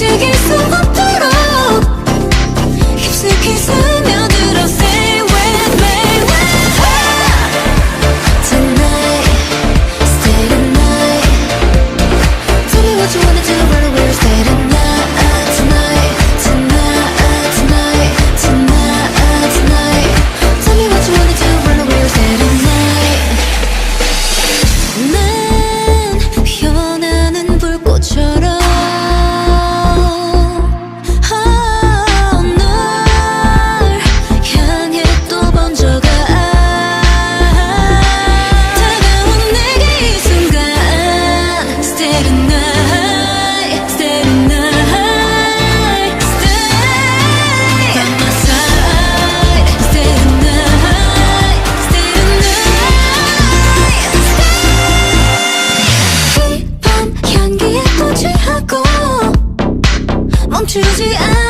움직일 수 없도록 깊숙이 스며들어 Stay with me Tonight, stay tonight. Tell me what you wanna do, run away or stay tonight. Tonight, tonight, tonight, tonight, tonight. Tell me what you wanna do, run away or stay tonight. 난 변하는 불꽃처럼 널 향해 또 번져가 다가온 내게 이 순간 Stay tonight, stay tonight, stay by my side. Stay tonight, stay tonight, stay. 이 밤 향기에 또 취하고 멈추지 않아